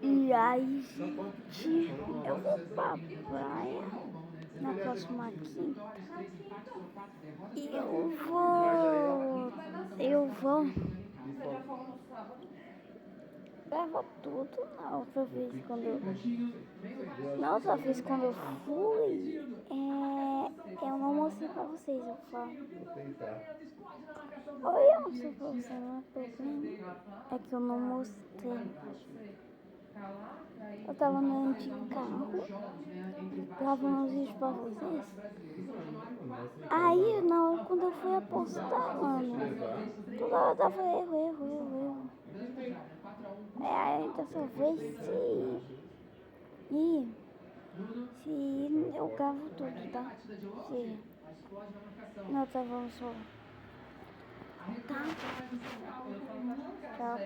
E aí, gente, eu vou pra praia na próxima quinta. E eu vou levar tudo na outra vez quando eu fui, eu não mostrei pra vocês, eu falo. Oi, eu mostrei pra vocês, não é problema. É que eu não mostrei. Eu tava andando de carro, gravando os vídeos pra vocês. Aí, na hora quando eu fui apostar, mano, toda hora tava erro. Aí, dessa vez, se eu gravo tudo, tá? Se não, tá, vamos só. Tá? Tchau.